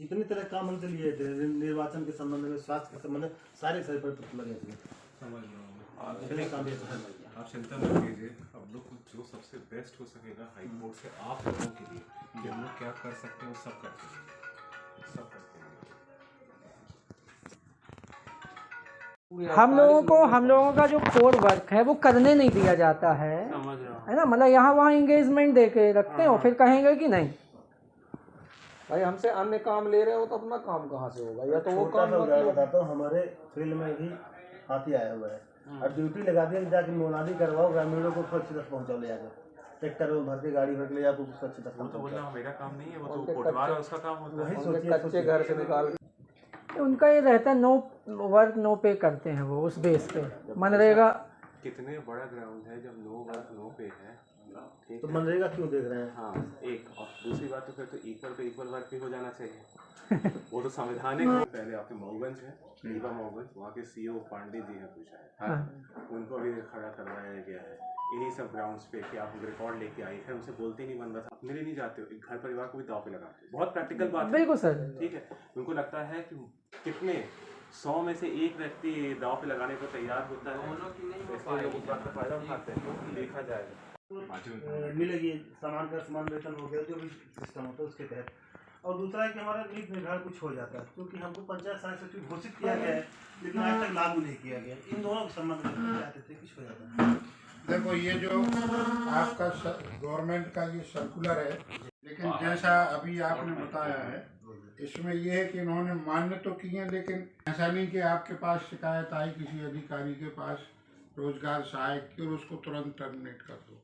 इतनी तरह काम हमसे लिए थे, निर्वाचन के संबंध में, स्वास्थ्य के संबंध में, सारे पर लगे थे। समझ रहा हूँ। इतने काम ये आप चिंता मत कीजिए, अब लोग जो सबसे बेस्ट हो सकेगा हाई कोर्ट से आप लोगों के लिए कि हम लोग क्या कर सकते हैं वो सब करते हैं, सब करते हैं। हम लोगों का जो कोर वर्क है वो करने नहीं दिया जाता है, समझ रहा हूँ। है ना। मतलब यहाँ वहाँ इंगेजमेंट दे के रखते हैं और फिर कहेंगे कि नहीं भाई हमसे अन्य काम ले रहे हो तो अपना काम कहाँ से होगा, या तो वो काम बताता हूँ। हमारे फील्ड में भी हाथी आया हुआ है और ड्यूटी लगा दिया, जाके मुनादी करवाओ, ग्रामीणों को स्वच्छ तक पहुँचाओ, ले जाकर ट्रैक्टर में भर के गाड़ी भर के ले जाकर स्वच्छ तक वो तो बोलना मेरा काम नहीं है, वो तो कोटवार है उसका काम होता है। वही कच्चे घर से निकाल। उनका ये रहता है नो वर्क नो पे करते हैं वो, उस बेस पे। मनरेगा कितने बड़ा ग्राउंड है जब नो वर्क नो पे है, तो मनरेगा क्यों देख रहे हैं? हाँ एक, और दूसरी बात तो फिर तो इक्वल पे इक्वल वर्क भी हो जाना चाहिए। वो तो संवैधानिक हो। पहले आपके मऊगंज है, रीवा मऊगंज, वहाँ के सीओ पांडे जी हैं कुछ है, हाँ उनको भी खड़ा करवाया गया है इन्हीं सब ग्राउंड्स पे कि आप रिकॉर्ड लेके आए थे, उनसे बोलते नहीं बन रहा था, मेरे नहीं जाते हो, एक घर परिवार को भी दाव पे लगाते हो। बहुत प्रैक्टिकल बात है, बिल्कुल सर, ठीक है। उनको लगता है कि कितने 100 में से एक व्यक्ति दाव पे लगाने को तैयार होता है, इसलिए लोग उस बात का फायदा उठाते हैं। देखा जाएगा मिलेगी सामान का समान वेतन हो गया, जो भी सिस्टम होता है उसके तहत। और दूसरा है कि हमारा नीति निर्धारण कुछ हो जाता है, क्योंकि हमको पंचायत सहायक सचिव घोषित किया गया है लेकिन आज तक लागू नहीं किया गया। इन दोनों के संबंध में चाहते थे कुछ हो जाता है। देखो ये जो आपका गवर्नमेंट का ये सर्कुलर है, लेकिन जैसा अभी आपने बताया है इसमें ये है कि इन्होंने मान्य तो किए, लेकिन ऐसा नहीं कि आपके पास शिकायत आई किसी अधिकारी के पास रोजगार सहायक की और उसको तुरंत टर्मिनेट कर दो,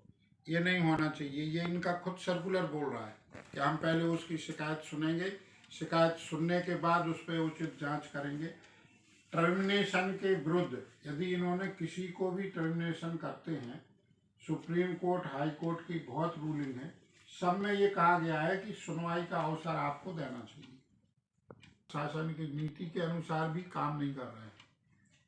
ये नहीं होना चाहिए। ये इनका खुद सर्कुलर बोल रहा है कि हम पहले उसकी शिकायत सुनेंगे, शिकायत सुनने के बाद उस पर उचित जांच करेंगे। टर्मिनेशन के विरुद्ध यदि इन्होंने किसी को भी टर्मिनेशन करते हैं, सुप्रीम कोर्ट हाई कोर्ट की बहुत रूलिंग है, सब में ये कहा गया है कि सुनवाई का अवसर आपको देना चाहिए। शासन की नीति के अनुसार भी काम नहीं कर रहे हैं।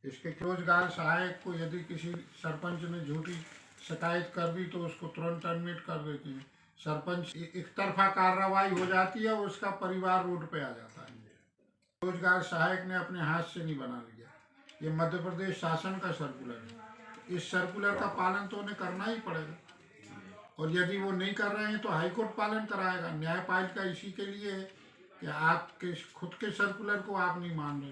इसके रोजगार सहायक को यदि किसी सरपंच ने झूठी शिकायत कर दी तो उसको तुरंत टर्मिनेट कर देते हैं। सरपंच एक तरफा कार्रवाई हो जाती है, उसका परिवार रोड पे आ जाता है। रोजगार सहायक ने अपने हाथ से नहीं बना लिया, ये मध्य प्रदेश शासन का सर्कुलर है। इस सर्कुलर का पालन तो उन्हें करना ही पड़ेगा, और यदि वो नहीं कर रहे हैं तो हाईकोर्ट पालन कराएगा। न्यायपालिका इसी के लिए है कि आपके खुद के सर्कुलर को आप नहीं मान रहे,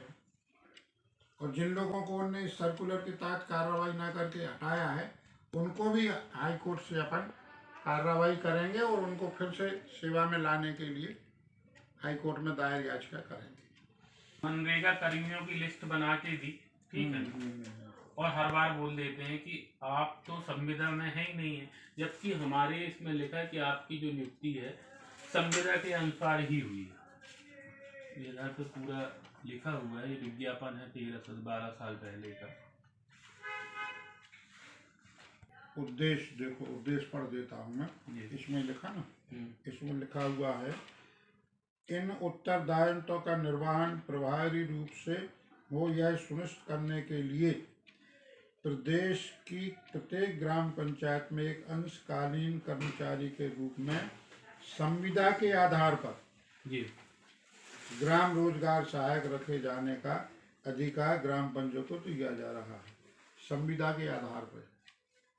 और जिन लोगों को उन्होंने इस सर्कुलर के तहत कार्रवाई न करके हटाया है उनको भी हाई कोर्ट से अपन कार्रवाई करेंगे और उनको फिर से सेवा में लाने के लिए हाई कोर्ट में दायर याचिका करेंगे। मनरेगा कर्मियों की लिस्ट बना के दी, ठीक है, और हर बार बोल देते हैं कि आप तो संविदा में है ही नहीं है, जबकि हमारे इसमें लिखा है कि आपकी जो नियुक्ति है संविदा के अनुसार ही हुई है। ये इधर पे पूरा लिखा हुआ है, ये विज्ञापन है 12 साल पहले का। उद्देश्य देखो, उद्देश्य पढ़ देता हूँ मैं, इसमें लिखा ना, इसमें लिखा हुआ है इन उत्तरदायित्वों का निर्वहन प्रभावी रूप से हो यह सुनिश्चित करने के लिए प्रदेश की प्रत्येक ग्राम पंचायत में एक अंशकालीन कर्मचारी के रूप में संविदा के आधार पर ग्राम रोजगार सहायक रखे जाने का अधिकार ग्राम पंचायत को दिया जा रहा है। संविदा के आधार पर,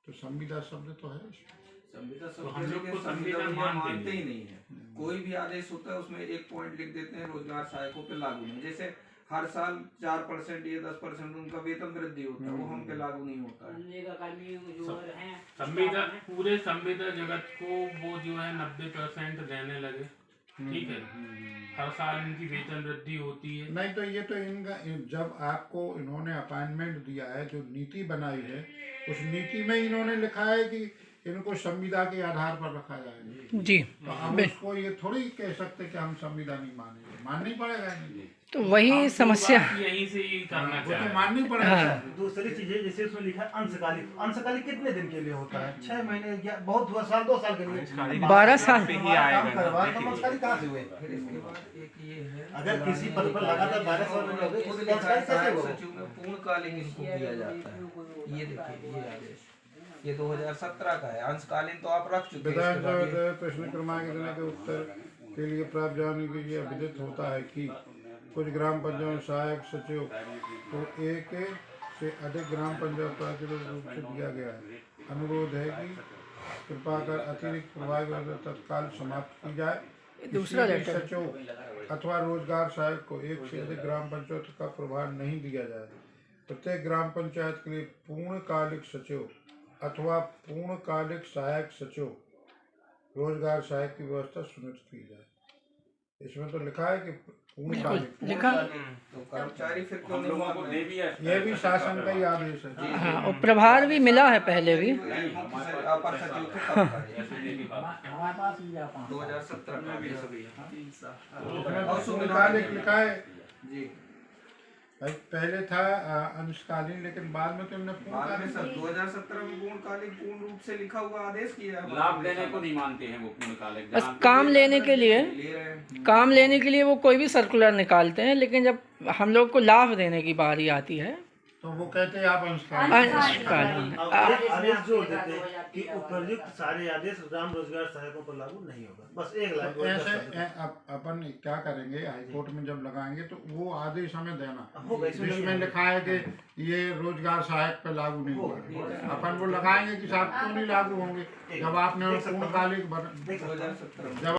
तो संविदा शब्द तो है, संविदा शब्द संविदा मानते ही नहीं है। कोई भी आदेश होता है उसमें एक पॉइंट लिख देते हैं रोजगार सहायकों पे लागू नहीं। जैसे हर साल 4% या 10% उनका वेतन वृद्धि होता है, वो हम पे लागू नहीं होता है। संविदा पूरे संविदा जगत को वो जो है 90% देने लगे, ठीक है, हर साल इनकी वेतन वृद्धि होती है। नहीं तो ये तो इनका, जब आपको इन्होंने अपॉइंटमेंट दिया है, जो नीति बनाई है उस नीति में इन्होंने लिखा है कि इनको संविदा के आधार पर रखा जाएगा जी। तो हम उसको ये थोड़ी कह सकते कि हम संविदा नहीं मानेंगे, माननी पड़ेगा नहीं। तो वही समस्या यहीं से ही करना वो चाहिए, तो माननी पड़ेगा। दूसरी चीज है जैसे उसमें लिखा है अंशकालिक। अंशकालिक कितने दिन के लिए होता है? 6 महीने या बहुत हुआ साल 2 साल के लिए, 12 साल पे ही आएगा। अंशकालिक कहाँ से हुए? फिर इसके बाद एक ये है, अगर किसी पद पर लगातार 12 साल में लगे तो अंशकालिक कैसे होगा? सचिव में पूर्णकालीन इसको दिया जाता है। ये देखिए ये आदेश, ये 2017 का है। अंशकालीन तो आप रख चुके हैं। विधानसभा प्रश्न क्रमांक के उत्तर के लिए प्रावधान के लिए विदित होता है कि कुछ ग्राम पंचायत सहायक सचिव को एक से अधिक ग्राम पंचायत प्राकृतिक रूप से दिया गया है। अनुरोध है कि कृपा कर अतिरिक्त प्रभाग व्यवस्था तत्काल समाप्त की जाए। दूसरा किसी भी लेटर। सचिव अथवा रोजगार सहायक को एक से अधिक ग्राम पंचायत का प्रभार नहीं दिया जाए। प्रत्येक ग्राम पंचायत के लिए पूर्णकालिक सचिव अथवा पूर्णकालिक सहायक सचिव रोजगार सहायक की व्यवस्था सुनिश्चित की जाए। इसमें तो लिखा है कि पूर्णकालिक, लिखा। तो कर्मचारी फिर क्यों नहीं मान रहे हैं? यह भी शासन का ही आदेश है। हाँ, और प्रभार भी मिला है पहले भी। अपर सचिव थे तब का है। 2017 में भी सभी और पूर्णकालिक लिखा है जी भाई, पहले था अंशकालीन, लेकिन बाद में तो हमने बाद में सर पूर्णकालिक 2017 में पूर्णकालिक पूर्ण रूप से लिखा हुआ आदेश किया है। लाभ देने को नहीं मानते हैं वो पूर्णकालिक। बस काम लेने के लिए, ले रहे हैं। काम लेने के लिए वो कोई भी सर्कुलर निकालते हैं, लेकिन जब हम लोग को लाभ देने की बारी आती है तो वो कहते हैं आप अंशकालीन। अंशकालीन। अब आदेश जोड़ देते हैं कि उपयुक्त सारे आदेश ग्राम रोजगार सहायकों पर लागू नहीं होगा। बस एक लाइन तो ऐसे अपन क्या करेंगे, हाईकोर्ट में जब लगाएंगे तो वो आदेश हमें देना होगा, इसमें जिसमें लिखा है कि ये रोजगार सहायक पे लागू नहीं होगा। अपन वो लगाएंगे कि साहब क्यों नहीं लागू होंगे, जब आपने पूर्णकालिक 2017 में जब